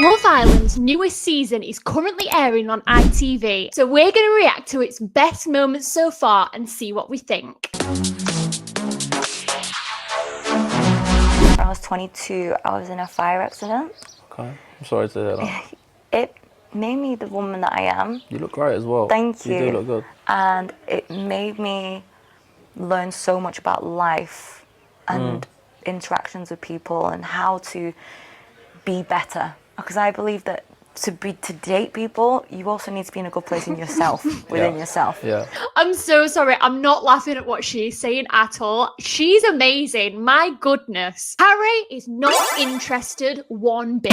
Love Island's newest season is currently airing on ITV, so we're going to react to its best moments so far and see what we think. When I was 22, I was in a fire accident. Okay, I'm sorry to hear that. It made me the woman that I am. You look great as well. Thank you. You do look good. And it made me learn so much about life and interactions with people and how to be better. Because I believe that to date people, you also need to be in a good place in yourself, within yourself. Yeah. I'm so sorry. I'm not laughing at what she's saying at all. She's amazing. My goodness. Harry is not interested one bit.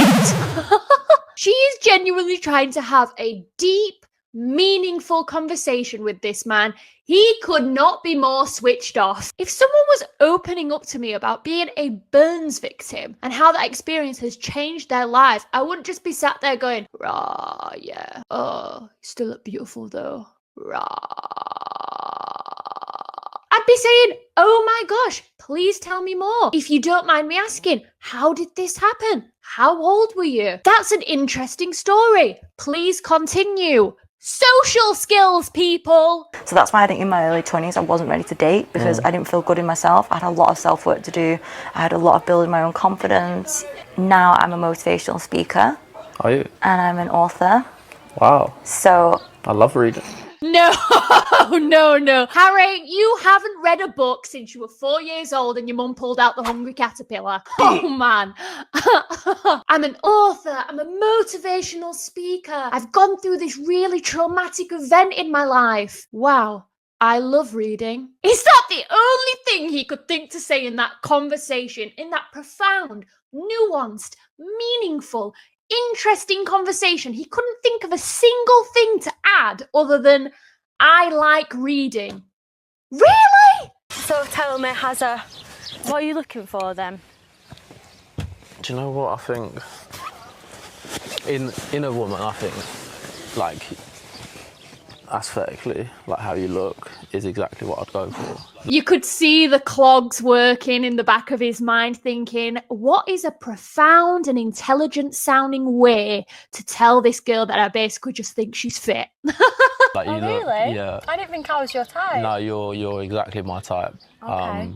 She is genuinely trying to have a deep, meaningful conversation with this man. He could not be more switched off. If someone was opening up to me about being a burns victim and how that experience has changed their life, I wouldn't just be sat there going, rah, yeah, oh, you still look beautiful though, rah. I'd be saying, oh my gosh, please tell me more. If you don't mind me asking, how did this happen? How old were you? That's an interesting story. Please continue. Social skills, people. So that's why I think in my early 20s I wasn't ready to date, because I didn't feel good in myself. I had a lot of self-work to do. I had a lot of building my own confidence. Now I'm a motivational speaker. Are you? And I'm an author. Wow. So I love reading. No, no. Harry, you haven't read a book since you were 4 years old and your mum pulled out the Hungry Caterpillar. Oh, man. I'm an author. I'm a motivational speaker. I've gone through this really traumatic event in my life. Wow. I love reading. Is that the only thing he could think to say in that conversation, in that profound, nuanced, meaningful, interesting conversation? He couldn't think of a single thing to add other than, I like reading. Really? So tell me, Hazza, what are you looking for then? Do you know what I think? In a woman, I think, like, aesthetically, like how you look is exactly what I'd go for. You could see the clogs working in the back of his mind, thinking, what is a profound and intelligent sounding way to tell this girl that I basically just think she's fit? Like, you look, really? yeah. I didn't think I was your type. No, you're exactly my type. Okay.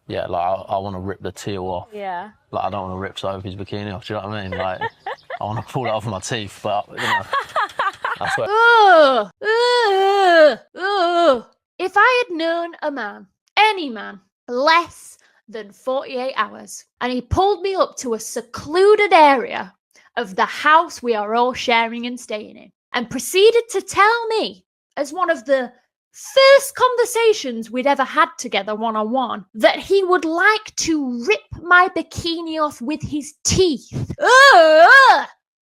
Yeah, like I want to rip the teal off. Yeah. Like I don't want to rip Sophie's bikini off. Do you know what I mean? Like I want to pull it off with my teeth, but you know. That's what. If I had known a man, any man, less than 48 hours, and he pulled me up to a secluded area of the house we are all sharing and staying in, and proceeded to tell me, as one of the first conversations we'd ever had together one-on-one, that he would like to rip my bikini off with his teeth.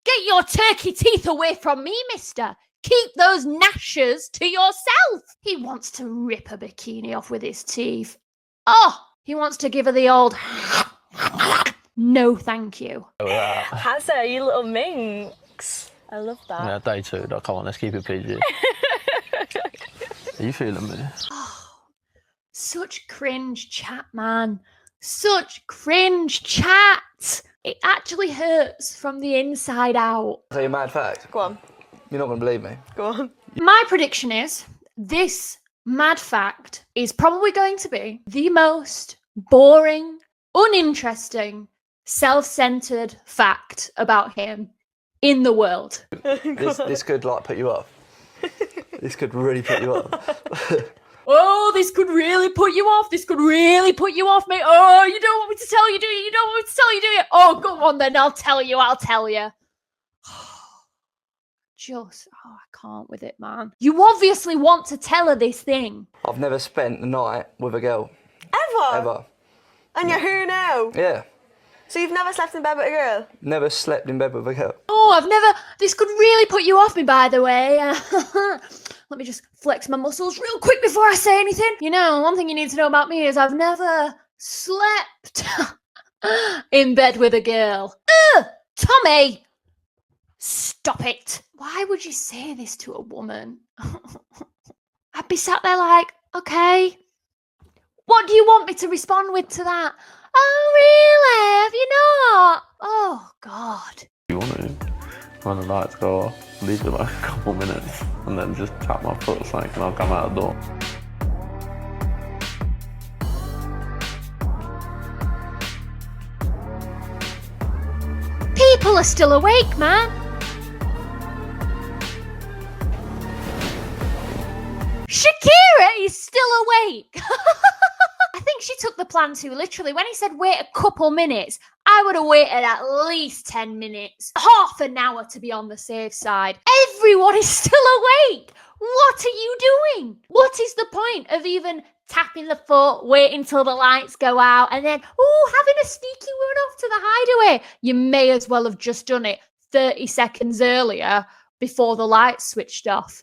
Get your turkey teeth away from me, mister. Keep those gnashers to yourself. He wants to rip a bikini off with his teeth. Oh, he wants to give her the old... No, thank you. Hazza, you little minx. I love that. Yeah, day two. No, come on, let's keep it PG. Are you feeling me? Oh, such cringe chat, man. Such cringe chat. It actually hurts from the inside out. I'll tell you a mad fact. Go on. You're not going to believe me. Go on. My prediction is this mad fact is probably going to be the most boring, uninteresting, self-centered fact about him in the world. This could like put you off. This could really put you off. Oh, this could really put you off. This could really put you off, mate. Oh, you don't want me to tell you, do you? You don't want me to tell you, do you? Oh, go on then. I'll tell you. I can't with it, man. You obviously want to tell her this thing. I've never spent the night with a girl. Ever? And you're here now? Yeah. So you've never slept in bed with a girl? Never slept in bed with a girl. Oh, this could really put you off me, by the way. Let me just flex my muscles real quick before I say anything. You know, one thing you need to know about me is I've never slept in bed with a girl. Tommy! Stop it. Why would you say this to a woman? I'd be sat there like, okay, what do you want me to respond with to that? Oh, really? Have you not? Oh, God. You want to, when the lights go off, leave it like a couple minutes and then just tap my foot or something and I'll come out the door. People are still awake, man. Shakira is still awake. I think she took the plan too literally. When he said wait a couple minutes, I would have waited at least 10 minutes, half an hour to be on the safe side. Everyone is still awake. What are you doing? What is the point of even tapping the foot, waiting till the lights go out, and then, having a sneaky run off to the hideaway? You may as well have just done it 30 seconds earlier before the lights switched off.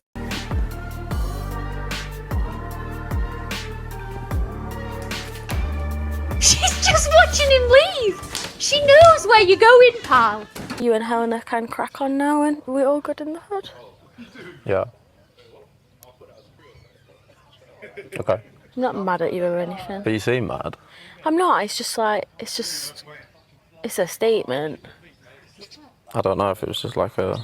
She's just watching him leave. She knows where you're going, pal. You and Helena can crack on now and we're all good in the hood. Yeah. Okay. I'm not mad at you or anything. But you seem mad. I'm not, it's just like, it's a statement. I don't know if it was just like a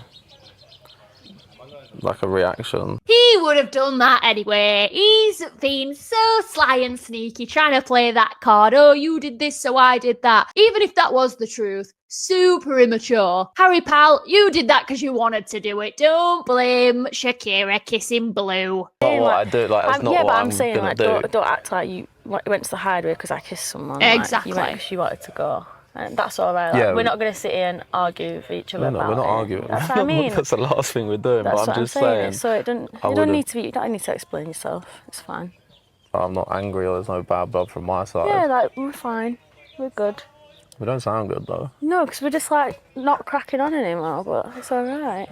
reaction. He would have done that anyway. He's been so sly and sneaky trying to play that card. Oh, you did this, so I did that. Even if that was the truth, super immature. Harry pal, you did that because you wanted to do it. Don't blame Shakira kissing Blue. Not what I do, like, that's not yeah, what but I'm saying gonna like, do. don't act like you went to the hideaway because I kissed someone. Exactly. Like, you went because you wanted to go. And that's all right. Like, Yeah, we're not going to sit here and argue with each other No, about we're not it. arguing. That's what I mean. That's the last thing we're doing, That's but what I'm just saying. saying. So it don't, I you don't need would've- to be. You don't need to explain yourself. It's fine. I'm not angry or there's no bad blood from my side. Yeah, like we're fine. We're good. We don't sound good though. No, because we're just like not cracking on anymore. But it's all right.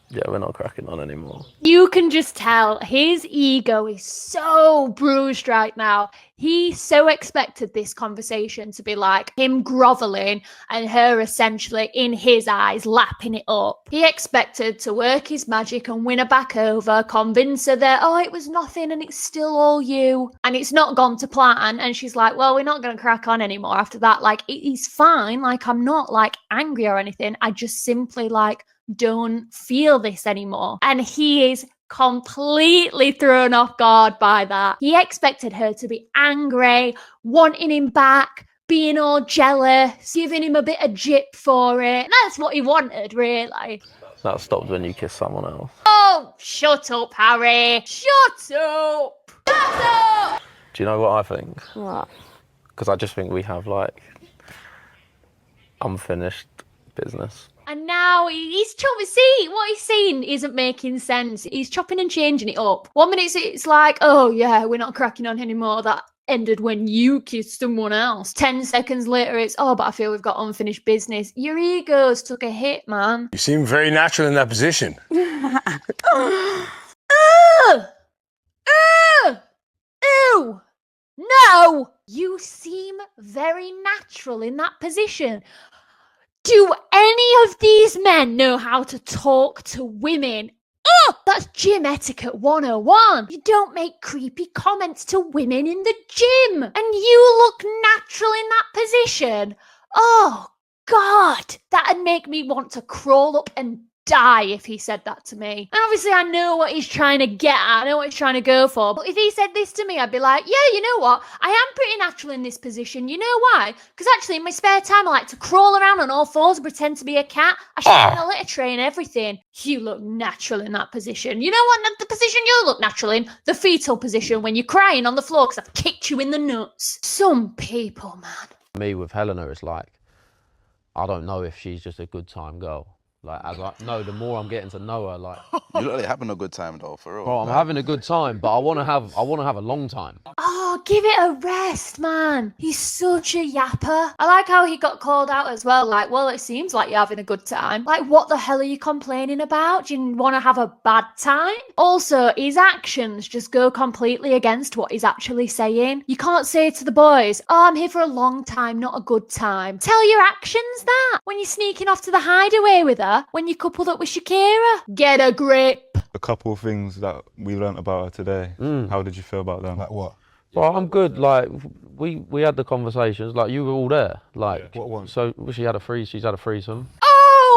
Yeah, we're not cracking on anymore. You can just tell his ego is so bruised right now. He so expected this conversation to be like him groveling and her essentially, in his eyes, lapping it up. He expected to work his magic and win her back over, convince her that, it was nothing and it's still all you. And it's not gone to plan. And she's like, well, we're not going to crack on anymore after that. Like, he's fine. Like, I'm not like angry or anything. I just simply like don't feel this anymore. And he is completely thrown off guard by that. He expected her to be angry, wanting him back, being all jealous, giving him a bit of jip for it. And that's what he wanted, really. That stopped when you kiss someone else. Oh, shut up, Harry. Shut up. Shut up. Do you know what I think? What? Because I just think we have like unfinished business. And now he's chopping. See, what he's saying isn't making sense. He's chopping and changing it up. 1 minute it's like, oh yeah, we're not cracking on anymore. That ended when you kissed someone else. 10 seconds later it's, but I feel we've got unfinished business. Your ego's took a hit, man. You seem very natural in that position. Ew! No! You seem very natural in that position. Do any of these men know how to talk to women? That's gym etiquette 101. You don't make creepy comments to women in the gym. And you look natural in that position. Oh, God. That'd make me want to crawl up and die if he said that to me. And obviously I know what he's trying to get at. I know what he's trying to go for. But if he said this to me, I'd be like, yeah, you know what? I am pretty natural in this position. You know why? Because actually in my spare time I like to crawl around on all fours and pretend to be a cat. I shit in a litter tray and everything. You look natural in that position. You know what the position you look natural in? The fetal position when you're crying on the floor because I've kicked you in the nuts. Some people, man. Me with Helena, it's like, I don't know if she's just a good time girl. Like, as I know, the more I'm getting to know her, like, You look like having a good time though, for real. bro, I'm having a good time, but I want to have a long time. Oh, give it a rest, man. He's such a yapper. I like how he got called out as well. Like, well, it seems like you're having a good time. Like, what the hell are you complaining about? Do you want to have a bad time? Also, his actions just go completely against what he's actually saying. You can't say to the boys, I'm here for a long time, not a good time. Tell your actions that. When you're sneaking off to the hideaway with her, when you coupled up with Shakira. Get a grip. A couple of things that we learnt about her today. How did you feel about them? Like what? Well, I'm good. Like, we had the conversations. Like, you were all there. Like, What one? So she's had a threesome. Oh,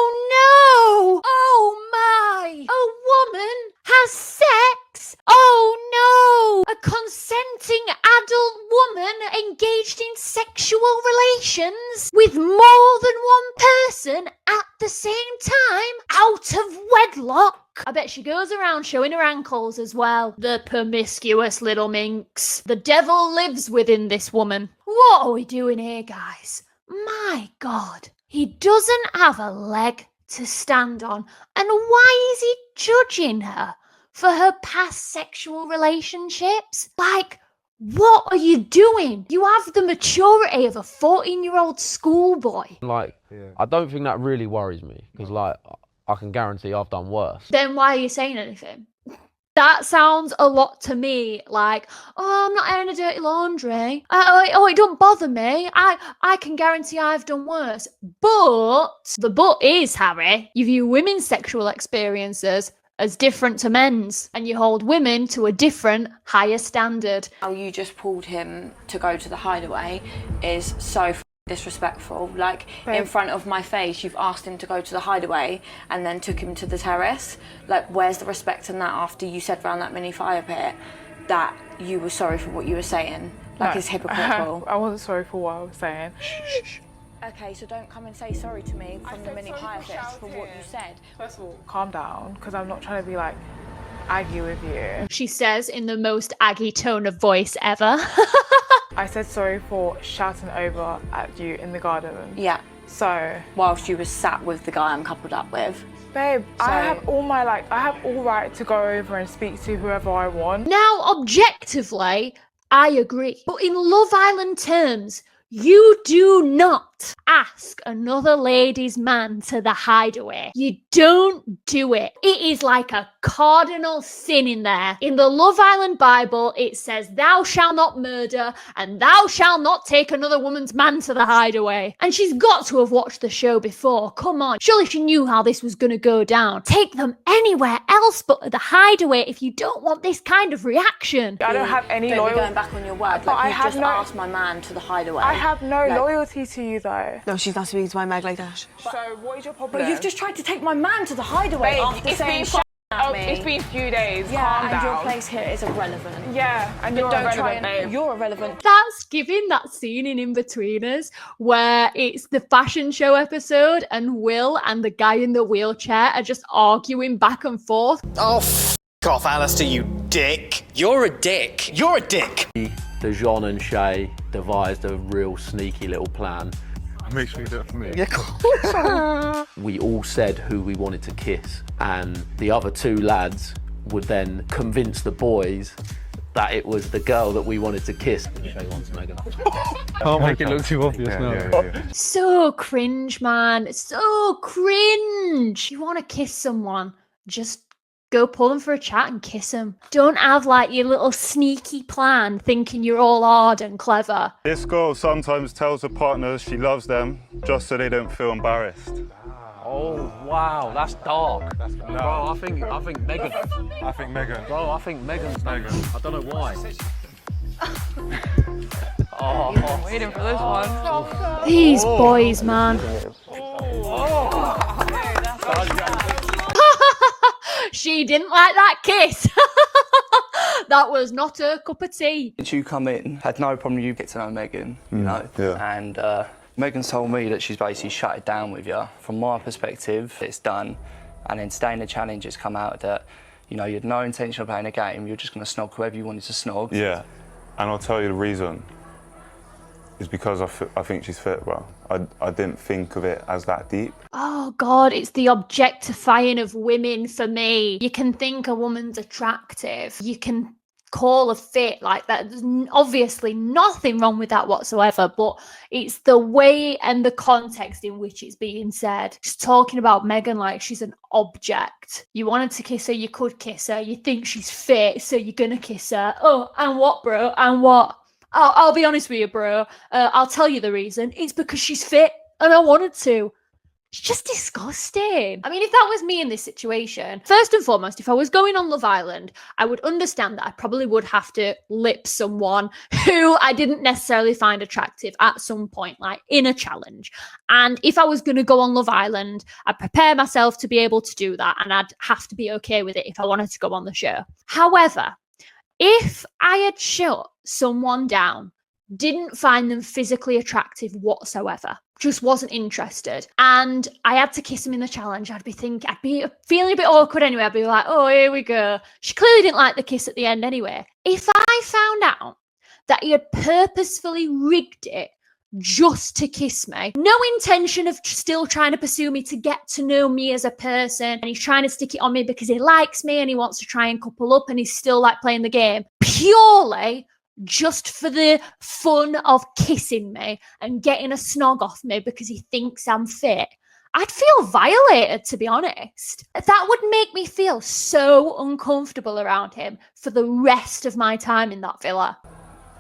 with more than one person at the same time out of wedlock. I bet she goes around showing her ankles as well. The promiscuous little minx. The devil lives within this woman. What are we doing here, guys? My God. He doesn't have a leg to stand on. And why is he judging her for her past sexual relationships? Like, what are you doing? You have the maturity of a 14-year-old schoolboy. Like, I don't think that really worries me because, like, I can guarantee I've done worse. Then why are you saying anything? That sounds a lot to me like, oh, I'm not airing a dirty laundry. It don't bother me. I can guarantee I've done worse. But the but is, Harry, you view women's sexual experiences as different to men's, and you hold women to a different, higher standard. How you just pulled him to go to the hideaway is so disrespectful. Like, in front of my face, you've asked him to go to the hideaway and then took him to the terrace. Like, where's the respect in that after you said round that mini fire pit that you were sorry for what you were saying? Like, No, it's hypocritical. I wasn't sorry for what I was saying. Okay, so don't come and say sorry to me from the mini fire pit for what you said. First of all, calm down, because I'm not trying to be like aggy with you. She says in the most aggy tone of voice ever. I said sorry for shouting over at you in the garden. Yeah. So whilst you were sat with the guy I'm coupled up with. Babe, I have all right to go over and speak to whoever I want. Now, objectively, I agree. But in Love Island terms, you do not ask another lady's man to the hideaway. You don't do it. It is like a cardinal sin in there. In the Love Island Bible, it says, thou shalt not murder and thou shalt not take another woman's man to the hideaway. And she's got to have watched the show before. Come on. Surely she knew how this was going to go down. Take them anywhere else but at the hideaway if you don't want this kind of reaction. I don't have any Don't loyalty. be going back on your word. But Like, I you have just asked my man to the hideaway. I have no loyalty to you though. No, she's not speaking to my Meg like that. So what is your problem? But you've just tried to take my man to the hideaway Babe, after it's saying been shit at me. It's been a few days. Yeah, Calm and down. your place here is irrelevant. Yeah, and But you're don't irrelevant, try and babe. you're irrelevant. That's giving that scene in In-Betweeners where it's the fashion show episode and Will and the guy in the wheelchair are just arguing back and forth. Oh, f*** off, Alistair, you dick. You're a dick. You're a dick. The Jean and Shay devised a real sneaky little plan. Make sure you do it for me. Yeah, we all said who we wanted to kiss, and the other two lads would then convince the boys that it was the girl that we wanted to kiss. Shay wants Megan. Can't make it look too obvious now. So cringe, man. So cringe. You want to kiss someone, just go pull them for a chat and kiss them. Don't have like your little sneaky plan thinking you're all hard and clever. This girl sometimes tells her partners she loves them just so they don't feel embarrassed. Oh wow, that's dark. Bro, I think Megan. I think Megan. Bro, I think Megan's Megan. I don't know why. You've been waiting for this one. These boys, man. She didn't like that kiss. That was not her cup of tea. Since you come in, had no problem you get to know Megan, you know? Yeah. And Megan's told me that she's basically shut it down with you. From my perspective, it's done. And then today in the challenge, it's come out that, you know, you had no intention of playing a game. You're just going to snog whoever you wanted to snog. Yeah. And I'll tell you the reason. It's because I think she's fit, bro. I didn't think of it as that deep. Oh God, it's the objectifying of women for me. You can think a woman's attractive. You can call her fit like that. There's obviously nothing wrong with that whatsoever, but it's the way and the context in which it's being said. Just talking about Megan like she's an object. You wanted to kiss her, you could kiss her. You think she's fit, so you're gonna kiss her. Oh, and what, bro? And what? I'll be honest with you, bro. I'll tell you the reason. It's because she's fit and I wanted to. It's just disgusting. I mean, if that was me in this situation, first and foremost, if I was going on Love Island, I would understand that I probably would have to lip someone who I didn't necessarily find attractive at some point, like in a challenge. And if I was going to go on Love Island, I'd prepare myself to be able to do that and I'd have to be okay with it if I wanted to go on the show. However, if I had shut someone down, didn't find them physically attractive whatsoever, just wasn't interested. And I had to kiss him in the challenge. I'd be feeling a bit awkward anyway. I'd be like, oh, here we go. She clearly didn't like the kiss at the end anyway. If I found out that he had purposefully rigged it just to kiss me, no intention of still trying to pursue me to get to know me as a person, and he's trying to stick it on me because he likes me and he wants to try and couple up, and he's still like playing the game purely just for the fun of kissing me and getting a snog off me because he thinks I'm fit, I'd feel violated, to be honest. That would make me feel so uncomfortable around him for the rest of my time in that villa.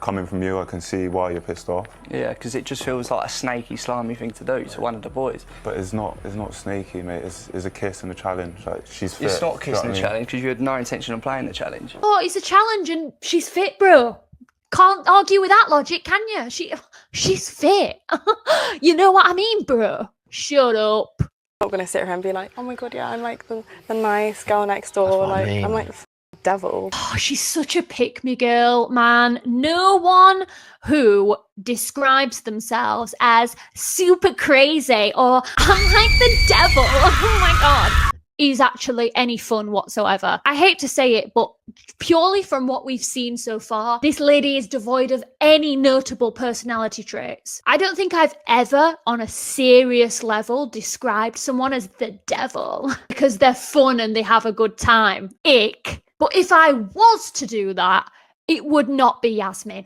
Coming from you, I can see why you're pissed off. Yeah, because it just feels like a snaky, slimy thing to do to one of the boys. But it's not snaky, mate. It's a kiss and a challenge. Like, she's fit. It's not kissing the you know what I mean? challenge because you had no intention of playing the challenge. Oh, it's a challenge and she's fit, bro. Can't argue with that logic, can you? She's fit. You know what I mean, bro? Shut up. I'm not going to sit here and be like, oh my God, yeah, I'm like the nice girl next door. Like, I'm like the devil. Oh, she's such a pick-me girl, man. No one who describes themselves as super crazy or I'm like the devil, oh my God, is actually any fun whatsoever. I hate to say it, but purely from what we've seen so far, this lady is devoid of any notable personality traits. I don't think I've ever, on a serious level, described someone as the devil because they're fun and they have a good time. Ick. But if I was to do that, it would not be Yasmin.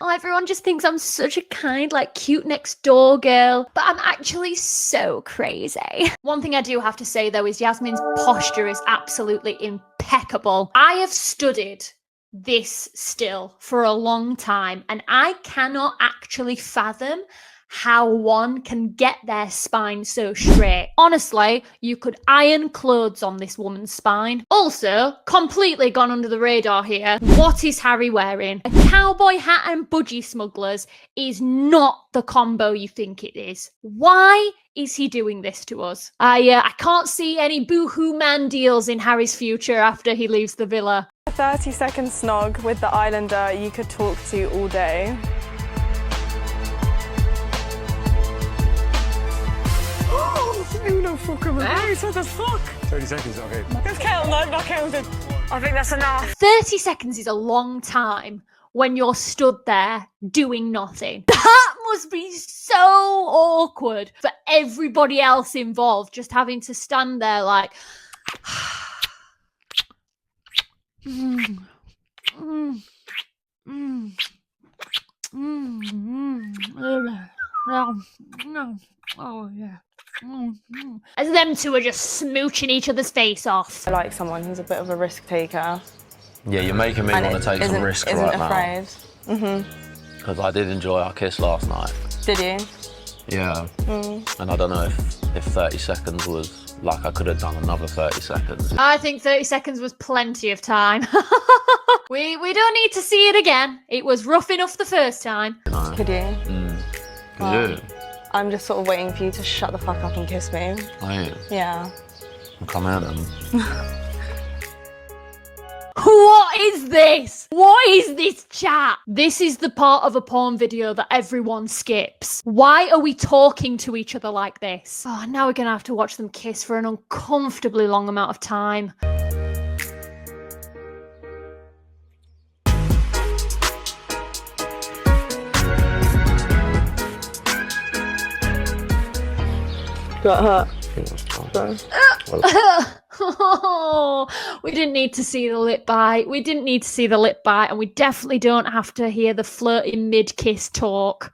Oh, everyone just thinks I'm such a kind, like, cute next door girl, but I'm actually so crazy. One thing I do have to say, though, is Yasmin's posture is absolutely impeccable. I have studied this still for a long time, and I cannot actually fathom how one can get their spine so straight. Honestly, you could iron clothes on this woman's spine. Also, completely gone under the radar here, what is Harry wearing? A cowboy hat and budgie smugglers is not the combo you think it is. Why is he doing this to us? I can't see any boohoo man deals in Harry's future after he leaves the villa. A 30-second snog with the Islander you could talk to all day. No fucking right, what the fuck? 30 seconds, okay. Just count, no, not counted. I think that's enough. 30 seconds is a long time when you're stood there doing nothing. That must be so awkward for everybody else involved, just having to stand there like... Oh, yeah. As them two are just smooching each other's face off. I like someone who's a bit of a risk taker. Yeah, you're making me want to take some risk right now. Because I did enjoy our kiss last night. Did you? Yeah. And I don't know if 30 seconds was, like, I could have done another 30 seconds. I think 30 seconds was plenty of time. We don't need to see it again. It was rough enough the first time. Could you? Could you? I'm just sort of waiting for you to shut the fuck up and kiss me. Are you? Yeah. Come out then. What is this? What is this chat? This is the part of a porn video that everyone skips. Why are we talking to each other like this? Oh, now we're gonna have to watch them kiss for an uncomfortably long amount of time. Got hurt. We didn't need to see the lip bite. We didn't need to see the lip bite, and we definitely don't have to hear the flirting mid-kiss talk.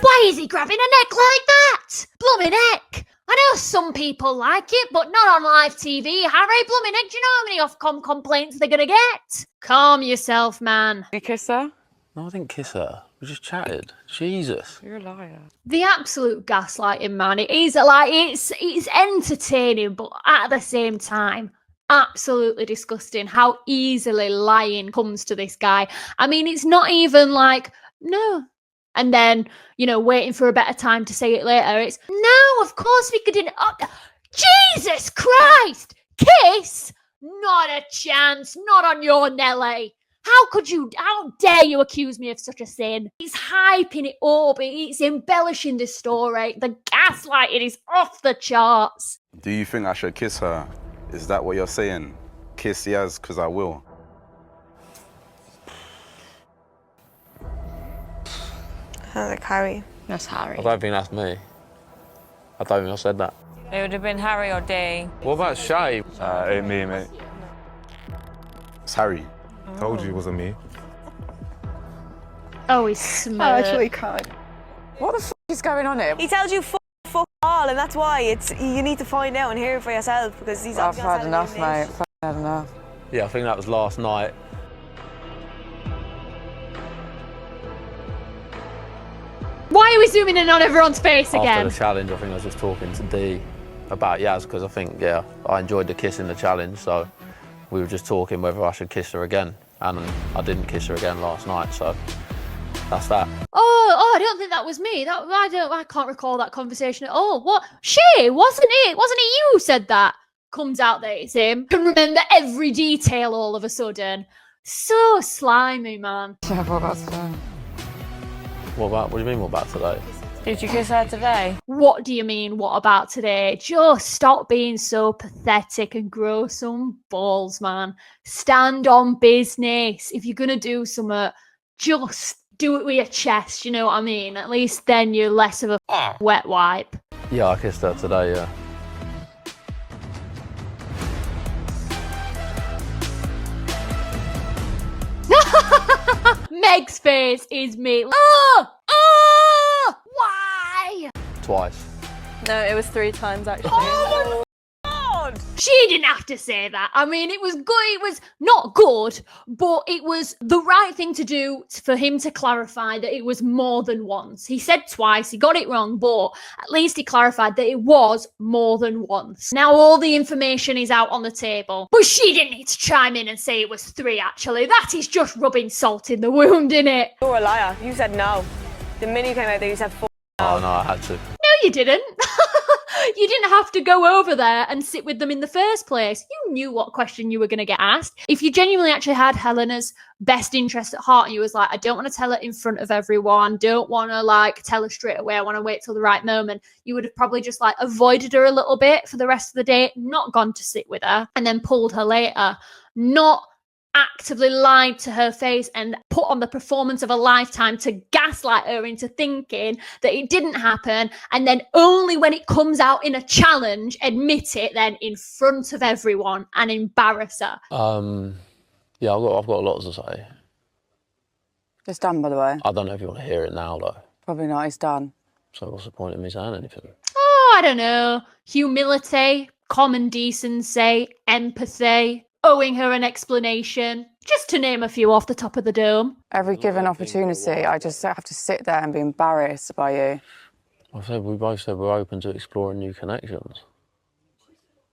Why is he grabbing a neck like that? Blooming neck. I know some people like it, but not on live TV. Harry, blooming neck, do you know how many Ofcom complaints they're gonna get? Calm yourself, man. You kiss her? No, I didn't kiss her. We just chatted. Jesus. You're a liar. The absolute gaslighting, man. It is like it's entertaining, but at the same time, absolutely disgusting how easily lying comes to this guy. I mean, it's not even like, no. And then, you know, waiting for a better time to say it later. It's, no, of course we couldn't. Oh, Jesus Christ! Kiss? Not a chance. Not on your Nelly. How dare you accuse me of such a sin? He's hyping it up, he's embellishing the story. The gaslighting is off the charts. Do you think I should kiss her? Is that what you're saying? Kiss Yaz, because I will. Sounds like Harry. That's Harry. I don't think that's me. I don't think I said that. It would have been Harry or Dee. What about Shay? Ain't me, mate. It's Harry. Told you it wasn't me. Oh, he's smart. Can't. What the f is going on here? He tells you fuck all, and that's why you need to find out and hear it for yourself because he's. I've had enough, mate. I've had enough. Yeah, I think that was last night. Why are we zooming in on everyone's face again? After the challenge, I think I was just talking to Dee about Yaz because I think, yeah, I enjoyed the kiss in the challenge, so we were just talking whether I should kiss her again, and I didn't kiss her again last night, so that's that. Oh, I don't think that was me. I can't recall that conversation at all. What? Shay, wasn't it? Wasn't it you who said that? Comes out that it's him. Can remember every detail all of a sudden. So slimy, man. Yeah, what about today? What do you mean, what about today? Did you kiss her today? What do you mean, what about today? Just stop being so pathetic and grow some balls, man. Stand on business. If you're going to do something, just do it with your chest, you know what I mean? At least then you're less of a wet wipe. Yeah, I kissed her today, yeah. Meg's face is me. Oh! Why? Twice. No, it was 3 times actually. Oh my God! She didn't have to say that. I mean, it was good. It was not good, but it was the right thing to do for him to clarify that it was more than once. He said twice. He got it wrong, but at least he clarified that it was more than once. Now all the information is out on the table, but she didn't need to chime in and say it was 3, actually. That is just rubbing salt in the wound, innit? You're a liar. You said no. The minute you came out there, you said 4. Oh, no, I had to. No, you didn't. You didn't have to go over there and sit with them in the first place. You knew what question you were going to get asked. If you genuinely actually had Helena's best interest at heart and you was like, I don't want to tell her in front of everyone, don't want to like tell her straight away, I want to wait till the right moment, you would have probably just like avoided her a little bit for the rest of the day, not gone to sit with her and then pulled her later, not actively lied to her face and put on the performance of a lifetime to gaslight her into thinking that it didn't happen, and then only when it comes out in a challenge admit it then in front of everyone and embarrass her. Yeah, I've got a lot to say. It's done, by the way. I don't know if you want to hear it now, though. Probably not, it's done. So what's the point of me saying anything? Oh, I don't know. Humility, common decency, empathy, owing her an explanation, just to name a few off the top of the dome. Every given opportunity, I just have to sit there and be embarrassed by you. We both said we're open to exploring new connections.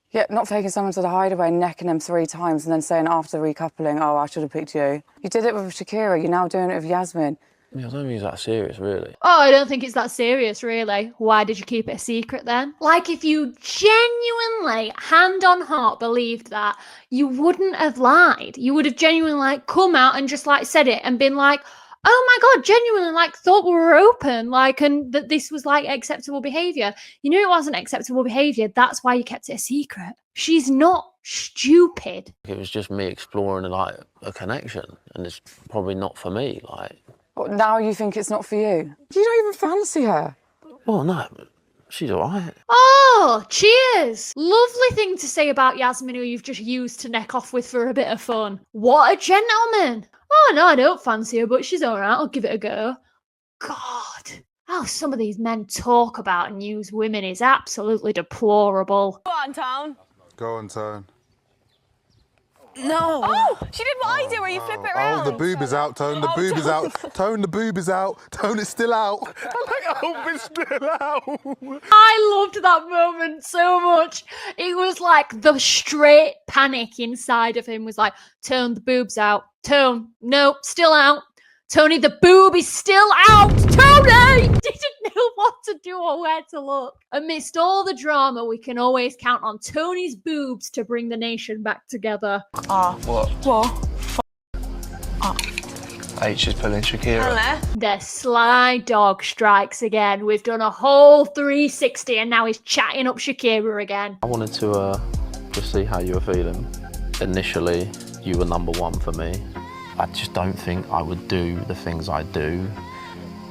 Yeah, not taking someone to the hideaway, necking them 3 times and then saying after the recoupling, oh, I should have picked you. You did it with Shakira, you're now doing it with Yasmin. Yeah, I don't think it's that serious, really. Oh, I don't think it's that serious, really. Why did you keep it a secret then? Like, if you genuinely, hand on heart, believed that, you wouldn't have lied. You would have genuinely, like, come out and just, like, said it and been like, oh my God, genuinely, like, thought we were open, like, and that this was, like, acceptable behaviour. You knew it wasn't acceptable behaviour. That's why you kept it a secret. She's not stupid. It was just me exploring, like, a connection, and it's probably not for me, like... But now you think it's not for you? You don't even fancy her. Well, no, she's all right. Oh, cheers. Lovely thing to say about Yasmin, who you've just used to neck off with for a bit of fun. What a gentleman. Oh, no, I don't fancy her, but she's all right. I'll give it a go. God, how some of these men talk about and use women is absolutely deplorable. Go on, Tone. Go on, Tone. No. Oh, she did what I do where you flip it around. Oh, the boob is out, Tone. The boob is out. Tone, the boob is out. Tone, it's still out. I hope it's still out. I loved that moment so much. It was like the straight panic inside of him was like, Tone, the boob's out. Tone, no, still out. Tony, the boob is still out. Tony didn't know what to do or where to look. Amidst all the drama, we can always count on Tony's boobs to bring the nation back together. What? H is pulling Shakira. The sly dog strikes again. We've done a whole 360 and now he's chatting up Shakira again. I wanted to just see how you were feeling. Initially, you were number one for me. I just don't think I would do the things I do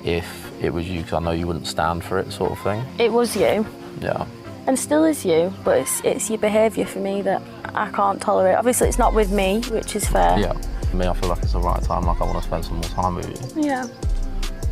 if it was you, because I know you wouldn't stand for it, sort of thing. It was you. Yeah. And still is you, but it's your behaviour for me that I can't tolerate. Obviously, it's not with me, which is fair. Yeah. For me, I feel like it's the right time, like I want to spend some more time with you. Yeah.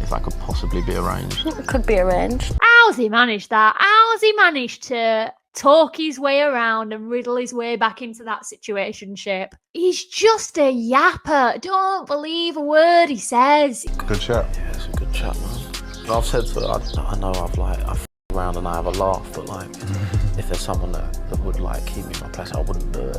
If that could possibly be arranged. It could be arranged. How's he managed that? How's he managed to talk his way around and riddle his way back into that situationship? He's just a yapper. Don't believe a word he says. Good chat. Yeah, it's a good chat, man. I've said to her, I know I've around and I have a laugh, but like, if there's someone that would like keep me in my place, I wouldn't do it.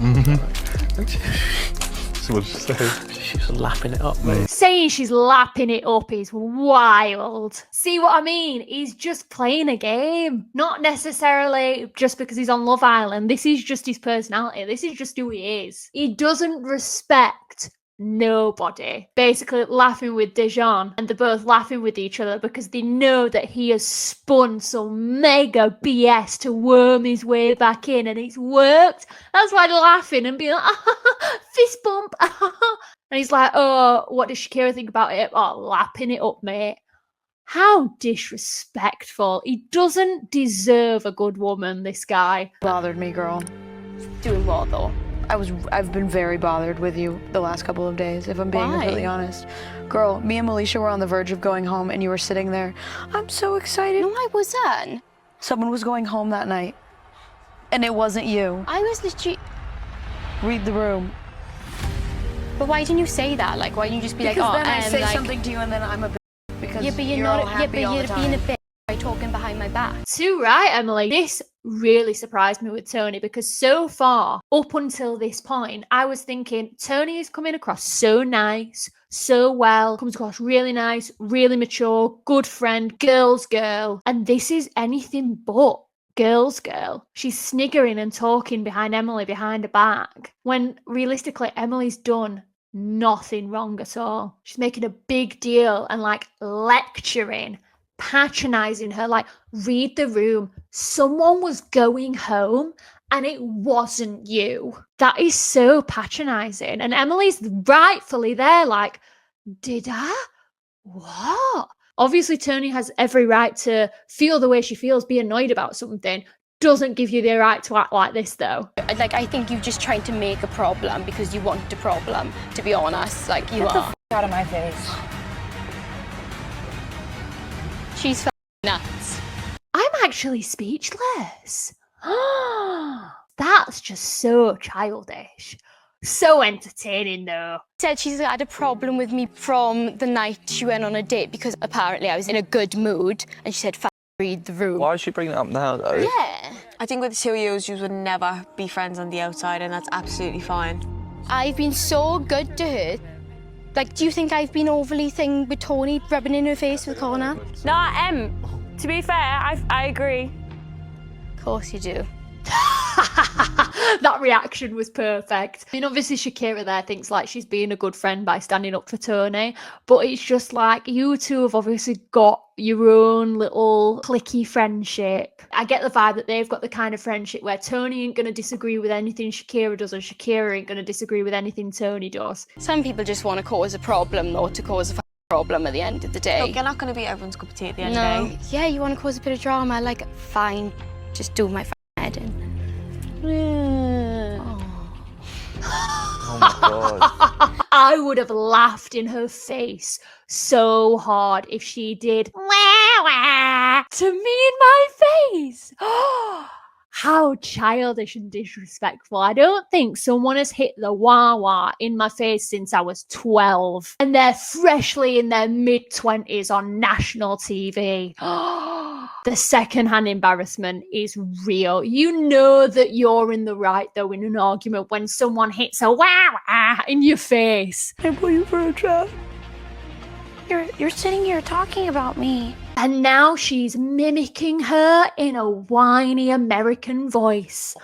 So what did she say? She's lapping it up, mate. Saying she's lapping it up is wild. See what I mean? He's just playing a game. Not necessarily just because he's on Love Island. This is just his personality. This is just who he is. He doesn't respect nobody. Basically laughing with Dejan, and they're both laughing with each other because they know that he has spun some mega BS to worm his way back in, and it's worked. That's why they're laughing and being like, fist bump. And he's like, oh, what does Shakira think about it? Oh, lapping it up, mate. How disrespectful. He doesn't deserve a good woman, this guy. Bothered me, girl. Doing what, though? I've been very bothered with you the last couple of days, if I'm being completely honest. Girl, me and Alicia were on the verge of going home and you were sitting there. I'm so excited. No, I wasn't. Someone was going home that night. And it wasn't you. I was literally... Read the room. But why didn't you say that? Like, why didn't you just be Because like, oh, then I say like... something to you and then I'm a bitch. Because yeah, but you're all not. Yeah, happy but all you're the time. being a bitch by talking behind my back. Too right, Emily. This really surprised me with Tony because so far, up until this point, I was thinking Tony is coming across so nice, so well, comes across really nice, really mature, good friend, girl's girl. And this is anything but girl's girl. She's sniggering and talking behind Emily behind her back when realistically Emily's done nothing wrong at all. She's making a big deal and like lecturing, patronizing her, like, read the room. Someone was going home and it wasn't you. That is so patronizing. And Emily's rightfully there, like, did I? What? Obviously, Tony has every right to feel the way she feels, be annoyed about something. Doesn't give you the right to act like this, though. Like, I think you've just tried to make a problem because you wanted a problem, to be honest. Like, you Get are. the f*** out of my face. She's f***ing nuts. I'm actually speechless. That's just so childish. So entertaining, though. Said she's had a problem with me from the night she went on a date because apparently I was in a good mood and she said, read the room. Why is she bringing it up now, though? Yeah. I think with 2 years, you would never be friends on the outside, and that's absolutely fine. I've been so good to her. Like, do you think I've been overly thing with Tony rubbing in her face with Connor? Nah, to be fair, I agree. Of course you do. That reaction was perfect. I mean, obviously Shakira there thinks like she's being a good friend by standing up for Tony, but it's just like you two have obviously got your own little cliquey friendship. I get the vibe that they've got the kind of friendship where Tony ain't going to disagree with anything Shakira does and Shakira ain't going to disagree with anything Tony does. Some people just want to cause a problem or to cause a problem at the end of the day. Look, you're not going to be everyone's cup of tea at the end No. of the day. Yeah, you want to cause a bit of drama, like, fine, just do my head in. Oh my god. I would have laughed in her face so hard if she did wah, wah, to me in my face. How childish and disrespectful. I don't think someone has hit the wah wah in my face since I was 12. And they're freshly in their mid-20s on national TV. The second-hand embarrassment is real. You know that you're in the right, though, in an argument when someone hits a wah wah in your face. I put you for a trap. You're sitting here talking about me. And now she's mimicking her in a whiny American voice.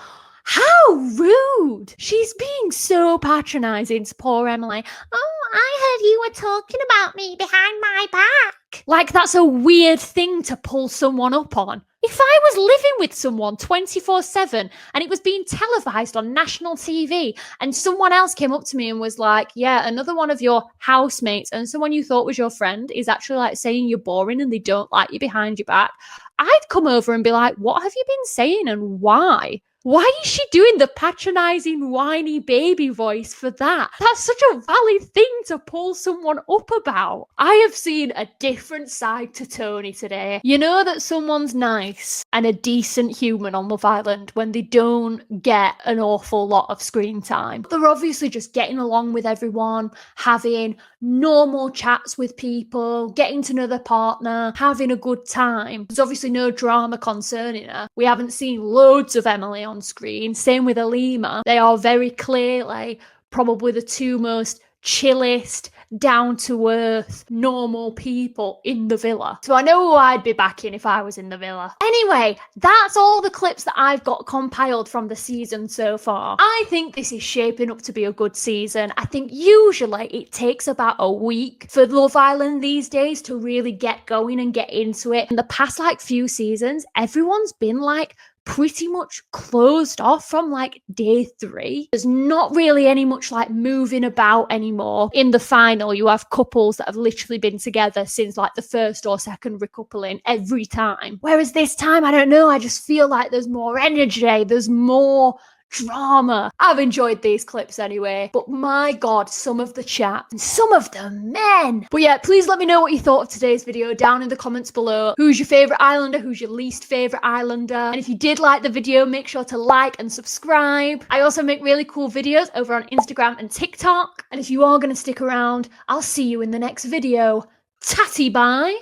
How rude! She's being so patronising to poor Emily. Oh, I heard you were talking about me behind my back. Like that's a weird thing to pull someone up on. If I was living with someone 24/7 and it was being televised on national TV and someone else came up to me and was like, yeah, another one of your housemates and someone you thought was your friend is actually like saying you're boring and they don't like you behind your back, I'd come over and be like, what have you been saying and why? Why is she doing the patronising, whiny baby voice for that? That's such a valid thing to pull someone up about. I have seen a different side to Tony today. You know that someone's nice and a decent human on Love Island when they don't get an awful lot of screen time. They're obviously just getting along with everyone, having normal chats with people, getting to know their partner, having a good time. There's obviously no drama concerning her. We haven't seen loads of Emily on screen. Same with Alima. They are very clearly probably the two most chillest, down-to-earth, normal people in the villa. So I know who I'd be backing if I was in the villa. Anyway, that's all the clips that I've got compiled from the season so far. I think this is shaping up to be a good season. I think usually it takes about a week for Love Island these days to really get going and get into it. In the past like few seasons, everyone's been like pretty much closed off from like day 3. There's not really any much like moving about anymore. In the final, you have couples that have literally been together since like the first or second recoupling every time. Whereas this time, I don't know, I just feel like there's more energy, there's more drama. I've enjoyed these clips anyway, but my god, some of the chat and some of the men. But yeah, please let me know what you thought of today's video down in the comments below. Who's your favourite islander? Who's your least favourite islander? And if you did like the video, make sure to like and subscribe. I also make really cool videos over on Instagram and TikTok. And if you are going to stick around, I'll see you in the next video. Tatty bye.